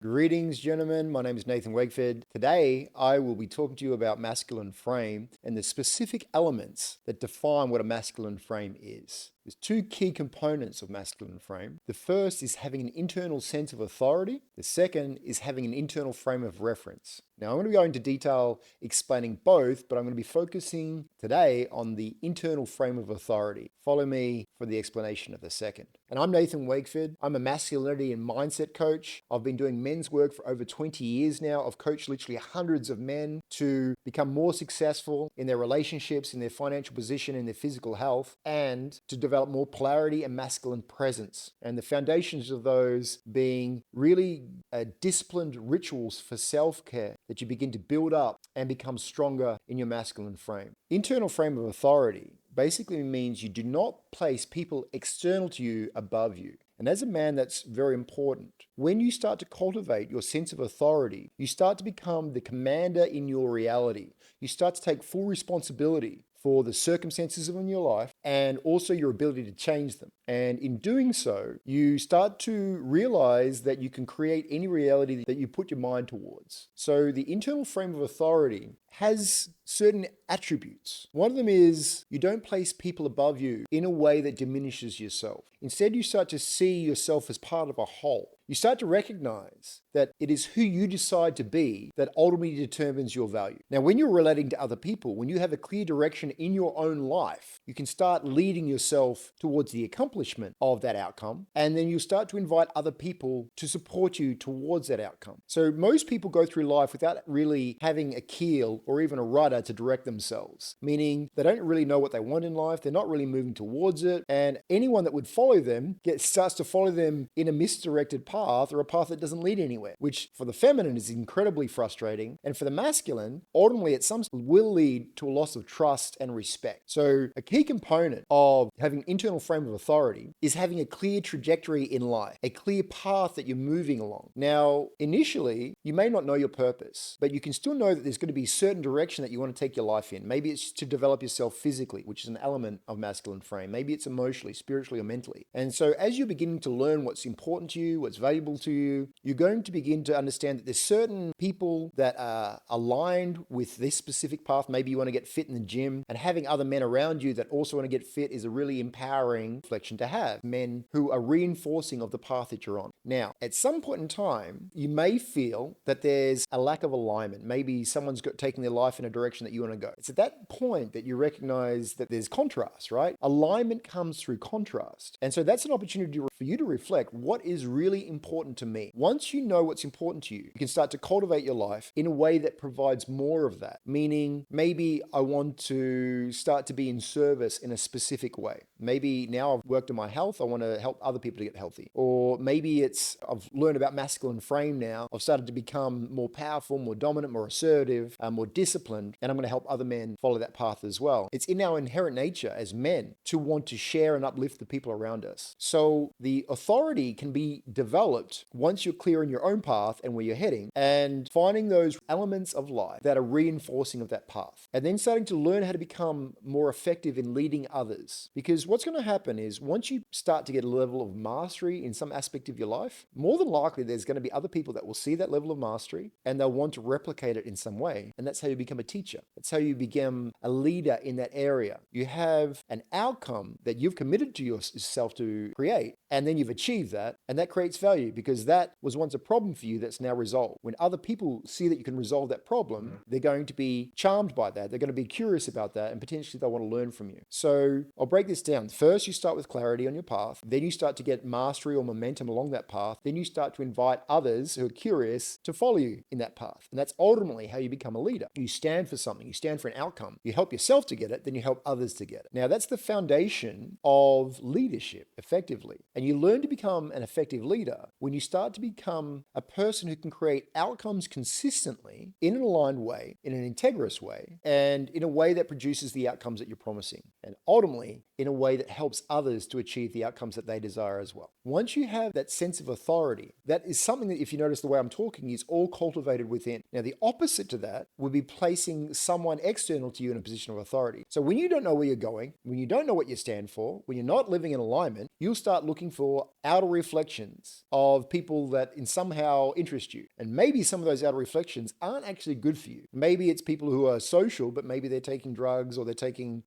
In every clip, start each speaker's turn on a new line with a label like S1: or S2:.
S1: Greetings, gentlemen. My name is Nathan Wakeford. Today, I will be talking to you about masculine frame and the specific elements that define what a masculine frame is. There's two key components of masculine frame. The first is having an internal sense of authority. The second is having an internal frame of reference. Now, I'm going to go into detail explaining both, but I'm going to be focusing today on the internal frame of authority. Follow me for the explanation of the second. And I'm Nathan Wakeford. I'm a masculinity and mindset coach. I've been doing men's work for over 20 years now. I've coached literally hundreds of men to become more successful in their relationships, in their financial position, in their physical health, and to develop more polarity and masculine presence. And the foundations of those being really disciplined rituals for self-care that you begin to build up and become stronger in your masculine frame. Internal frame of authority basically means you do not place people external to you above you. And as a man, that's very important. When you start to cultivate your sense of authority, you start to become the commander in your reality. You start to take full responsibility for the circumstances in your life and also your ability to change them. And in doing so, you start to realize that you can create any reality that you put your mind towards. So the internal frame of authority has certain attributes. One of them is you don't place people above you in a way that diminishes yourself. Instead, you start to see yourself as part of a whole. You start to recognize that it is who you decide to be that ultimately determines your value. Now, when you're relating to other people, when you have a clear direction in your own life, you can start leading yourself towards the accomplishment of that outcome. And then you start to invite other people to support you towards that outcome. So most people go through life without really having a keel or even a rudder to direct themselves, meaning they don't really know what they want in life. They're not really moving towards it. And anyone that would follow them starts to follow them in a misdirected path or a path that doesn't lead anywhere, which for the feminine is incredibly frustrating. And for the masculine, ultimately at some will lead to a loss of trust and respect. So a key component of having internal frame of authority is having a clear trajectory in life, a clear path that you're moving along. Now, initially, you may not know your purpose, but you can still know that there's going to be a certain direction that you want to take your life in. Maybe it's to develop yourself physically, which is an element of masculine frame. Maybe it's emotionally, spiritually, or mentally. And so as you're beginning to learn what's important to you, what's valuable to you, you're going to begin to understand that there's certain people that are aligned with this specific path. Maybe you want to get fit in the gym, and having other men around you that also want to get fit is a really empowering reflection to have. Men who are reinforcing of the path that you're on. Now, at some point in time, you may feel that there's a lack of alignment. Maybe someone's taking their life in a direction that you want to go. It's at that point that you recognize that there's contrast, right? Alignment comes through contrast. And so that's an opportunity for you to reflect, what is really important to me? Once you know what's important to you, you can start to cultivate your life in a way that provides more of that. Meaning, maybe I want to start to be in service in a specific way. Maybe now I've worked on my health, I want to help other people to get healthy. Or maybe I've learned about masculine frame now. I've started to become more powerful, more dominant, more assertive, more disciplined, and I'm going to help other men follow that path as well. It's in our inherent nature as men to want to share and uplift the people around us. So the authority can be developed once you're clear in your own path and where you're heading, and finding those elements of life that are reinforcing of that path, and then starting to learn how to become more effective in leading others. Because what's going to happen is once you start to get a level of mastery in some aspect of your life, more than likely there's going to be other people that will see that level of mastery and they'll want to replicate it in some way. And that's how you become a teacher. That's how you become a leader in that area. You have an outcome that you've committed to yourself to create, and then you've achieved that, and that creates value because that was once a problem for you that's now resolved. When other people see that you can resolve that problem, they're going to be charmed by that. They're going to be curious about that, and potentially they'll want to learn from you. So I'll break this down. First, you start with clarity on your path. Then you start to get mastery or momentum along that path. Then you start to invite others who are curious to follow you in that path. And that's ultimately how you become a leader. You stand for something. You stand for an outcome. You help yourself to get it, then you help others to get it. Now, that's the foundation of leadership, effectively. And you learn to become an effective leader when you start to become a person who can create outcomes consistently in an aligned way, in an integrous way, and in a way that produces the outcomes that you're promising. And ultimately, in a way that helps others to achieve the outcomes that they desire as well. Once you have that sense of authority, that is something that, if you notice the way I'm talking, is all cultivated within. Now, the opposite to that would be placing someone external to you in a position of authority. So when you don't know where you're going, when you don't know what you stand for, when you're not living in alignment, you'll start looking for for outer reflections of people that in somehow interest you. And maybe some of those outer reflections aren't actually good for you. Maybe it's people who are social, but maybe they're taking drugs or they're taking,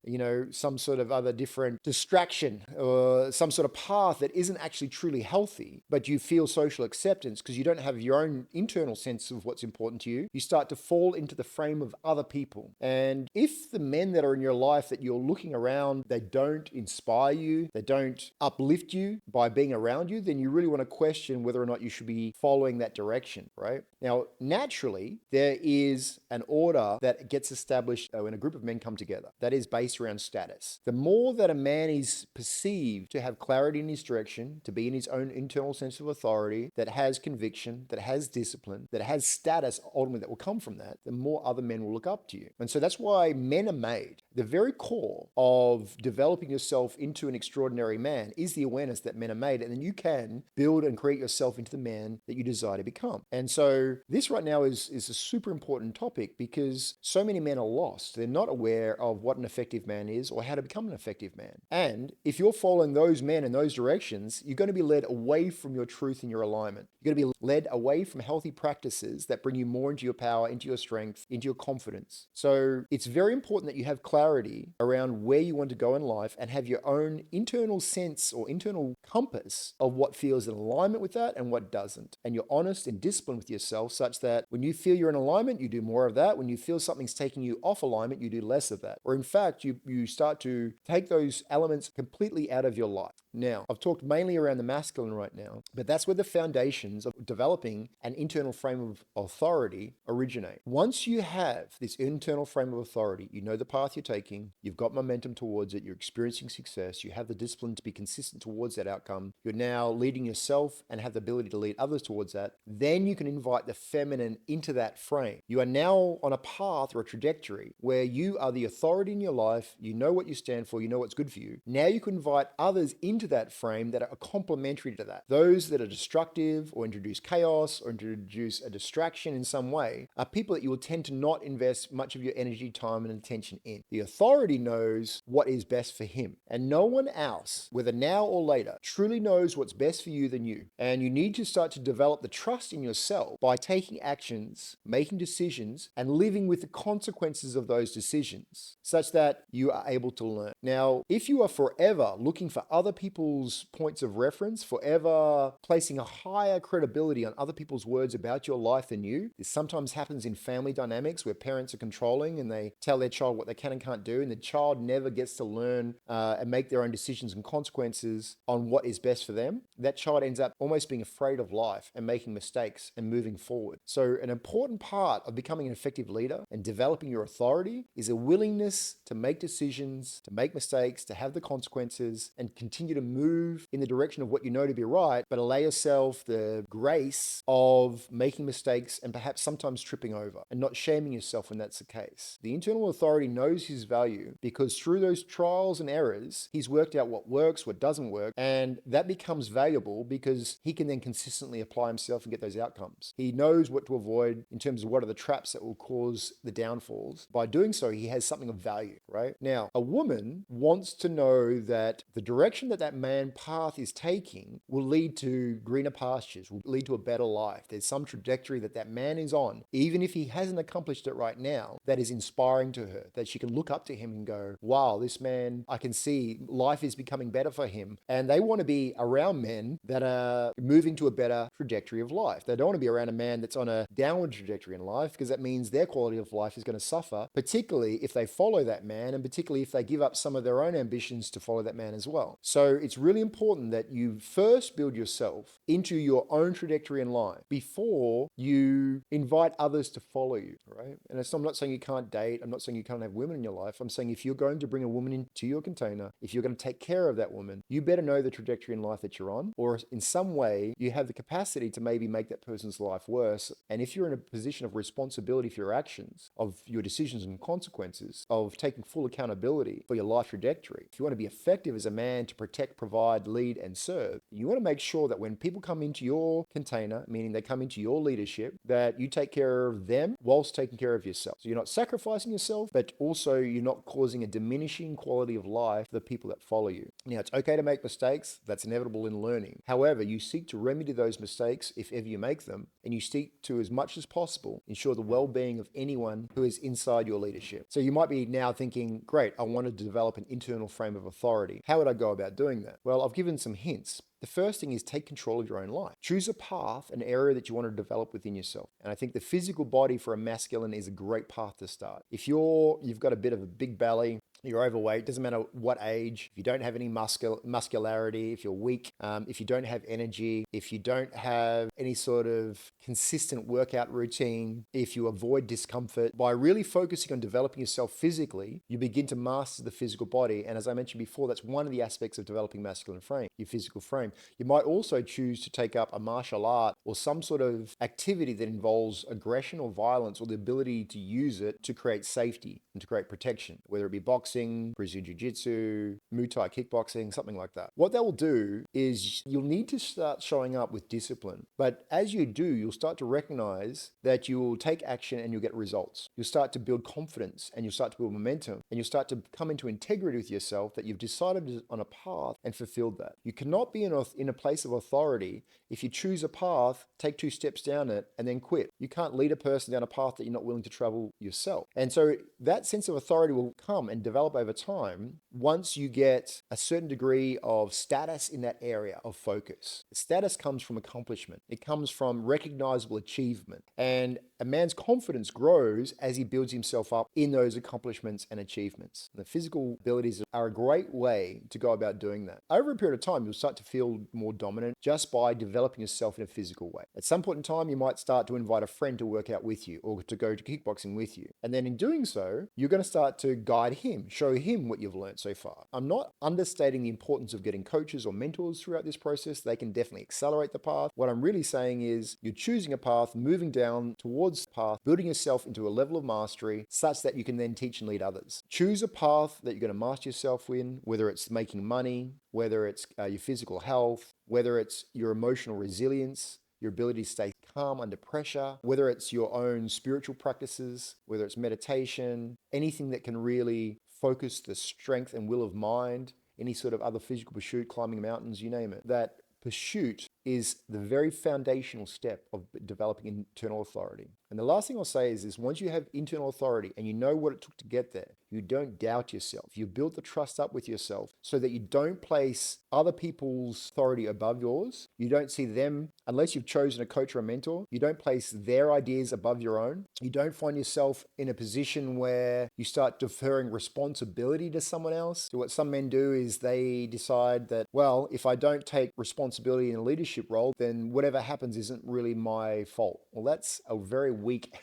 S1: some sort of other different distraction or some sort of path that isn't actually truly healthy, but you feel social acceptance because you don't have your own internal sense of what's important to you. You start to fall into the frame of other people. And if the men that are in your life that you're looking around, they don't inspire you, they don't uplift you by being around you, then you really want to question whether or not you should be following that direction, right? Now, naturally, there is an order that gets established when a group of men come together that is based around status. The more that a man is perceived to have clarity in his direction, to be in his own internal sense of authority, that has conviction, that has discipline, that has status ultimately that will come from that, the more other men will look up to you. And so that's why men are made. The very core of developing yourself into an extraordinary man is the awareness that men are made, and then you can build and create yourself into the man that you desire to become. And so this right now is a super important topic because so many men are lost. They're not aware of what an effective man is or how to become an effective man. And if you're following those men in those directions, you're going to be led away from your truth and your alignment. You're going to be led away from healthy practices that bring you more into your power, into your strength, into your confidence. So it's very important that you have clarity around where you want to go in life and have your own internal sense or internal compass of what feels in alignment with that and what doesn't. And you're honest and disciplined with yourself such that when you feel you're in alignment, you do more of that. When you feel something's taking you off alignment, you do less of that. Or in fact, you start to take those elements completely out of your life. Now, I've talked mainly around the masculine right now, but that's where the foundations of developing an internal frame of authority originate. Once you have this internal frame of authority, you know the path you're taking, you've got momentum towards it, you're experiencing success, you have the discipline to be consistent towards that outcome, you're now leading yourself and have the ability to lead others towards that, then you can invite the feminine into that frame. You are now on a path or a trajectory where you are the authority in your life, you know what you stand for, you know what's good for you. Now you can invite others into that frame that are complementary to that. Those that are destructive or introduce chaos or introduce a distraction in some way are people that you will tend to not invest much of your energy, time, and attention in. The authority knows what is best for him, and no one else, whether now or later, truly knows what's best for you than you. And you need to start to develop the trust in yourself by taking actions, making decisions, and living with the consequences of those decisions such that you are able to learn. Now, if you are forever looking for other people's points of reference, forever placing a higher credibility on other people's words about your life than you, this sometimes happens in family dynamics where parents are controlling and they tell their child what they can and can't do, and the child never gets to learn and make their own decisions and consequences on what is best for them. That child ends up almost being afraid of life and making mistakes and moving forward. So an important part of becoming an effective leader and developing your authority is a willingness to make decisions, to make mistakes, to have the consequences, and continue to move in the direction of what you know to be right, but allow yourself the grace of making mistakes and perhaps sometimes tripping over and not shaming yourself when that's the case. The internal authority knows his value because through those trials and errors, he's worked out what works, what doesn't work, and that becomes valuable because he can then consistently apply himself and get those outcomes. He knows what to avoid in terms of what are the traps that will cause the downfalls. By doing so, he has something of value, right? Now, a woman wants to know that the direction that that man path is taking will lead to greener pastures, will lead to a better life. There's some trajectory that that man is on, even if he hasn't accomplished it right now, that is inspiring to her, that she can look up to him and go, wow, this man, I can see life is becoming better for him. And they want to be around men that are moving to a better trajectory of life. They don't want to be around a man that's on a downward trajectory in life because that means their quality of life is going to suffer, particularly if they follow that man and particularly if they give up some of their own ambitions to follow that man as well. So it's really important that you first build yourself into your own trajectory in life before you invite others to follow you, right? And I'm not saying you can't date. I'm not saying you can't have women in your life. I'm saying if you're going to bring a woman into your container, if you're going to take care of that woman, you better know the trajectory in life that you're on, or in some way you have the capacity to maybe make that person's life worse. And if you're in a position of responsibility for your actions, of your decisions and consequences, of taking full accountability for your life trajectory, if you want to be effective as a man to protect, provide, lead, and serve, you want to make sure that when people come into your container, meaning they come into your leadership, that you take care of them whilst taking care of yourself. So you're not sacrificing yourself, but also you're not causing a diminishing quality of life for the people that follow you. Now, it's okay to make mistakes. That's inevitable in learning. However, you seek to remedy those mistakes if ever you make them, and you seek to, as much as possible, ensure the well-being of anyone who is inside your leadership. So you might be now thinking, great, I want to develop an internal frame of authority. How would I go about doing that? Well, I've given some hints. The first thing is take control of your own life. Choose a path, an area that you want to develop within yourself. And I think the physical body for a masculine is a great path to start. If you've got a bit of a big belly, you're overweight, doesn't matter what age, if you don't have any muscularity, if you're weak, if you don't have energy, if you don't have any sort of consistent workout routine, if you avoid discomfort, by really focusing on developing yourself physically, you begin to master the physical body. And as I mentioned before, that's one of the aspects of developing masculine frame, your physical frame. You might also choose to take up a martial art or some sort of activity that involves aggression or violence, or the ability to use it to create safety and to create protection, whether it be boxing, Brazilian Jiu-Jitsu, Muay Thai kickboxing, something like that. What that will do is you'll need to start showing up with discipline. But as you do, you'll start to recognize that you will take action and you'll get results. You'll start to build confidence and you'll start to build momentum, and you'll start to come into integrity with yourself that you've decided on a path and fulfilled that. You cannot be in a place of authority if you choose a path, take 2 steps down it, and then quit. You can't lead a person down a path that you're not willing to travel yourself. And so that sense of authority will come and develop over time once you get a certain degree of status in that area of focus. Status comes from accomplishment. It comes from recognizable achievement. And a man's confidence grows as he builds himself up in those accomplishments and achievements. And the physical abilities are a great way to go about doing that. Over a period of time, you'll start to feel more dominant just by developing yourself in a physical way. At some point in time, you might start to invite a friend to work out with you or to go to kickboxing with you. And then in doing so, you're going to start to guide him, show him what you've learned so far. I'm not understating the importance of getting coaches or mentors throughout this process. They can definitely accelerate the path. What I'm really saying is you're choosing a path, moving down towards the path, building yourself into a level of mastery such that you can then teach and lead others. Choose a path that you're going to master yourself in, whether it's making money, whether it's your physical health, whether it's your emotional resilience, your ability to stay calm under pressure, whether it's your own spiritual practices, whether it's meditation, anything that can really focus the strength and will of mind, any sort of other physical pursuit, climbing mountains, you name it. That pursuit is the very foundational step of developing internal authority. And the last thing I'll say is once you have internal authority and you know what it took to get there, you don't doubt yourself. You build the trust up with yourself so that you don't place other people's authority above yours. You don't see them, unless you've chosen a coach or a mentor, you don't place their ideas above your own. You don't find yourself in a position where you start deferring responsibility to someone else. So what some men do is they decide that, well, if I don't take responsibility in a leadership role, then whatever happens isn't really my fault. Well, that's a very weak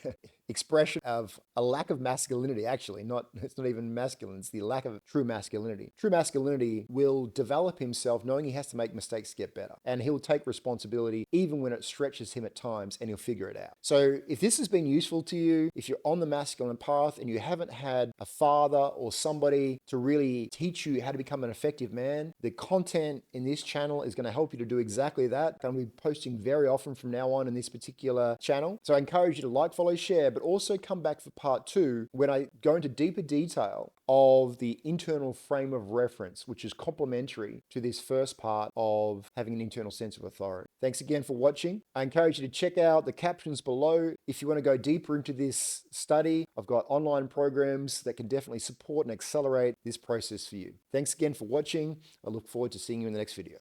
S1: expression of a lack of masculinity, actually. It's not even masculine, it's the lack of true masculinity. True masculinity will develop himself knowing he has to make mistakes to get better. And he'll take responsibility even when it stretches him at times, and he'll figure it out. So if this has been useful to you, if you're on the masculine path and you haven't had a father or somebody to really teach you how to become an effective man, the content in this channel is going to help you to do exactly that. I'm going to be posting very often from now on in this particular channel. So I encourage you to like, follow, share, but also come back for part 2 when I go into deeper detail of the internal frame of reference, which is complementary to this first part of having an internal sense of authority. Thanks again for watching. I encourage you to check out the captions below. If you want to go deeper into this study, I've got online programs that can definitely support and accelerate this process for you. Thanks again for watching. I look forward to seeing you in the next video.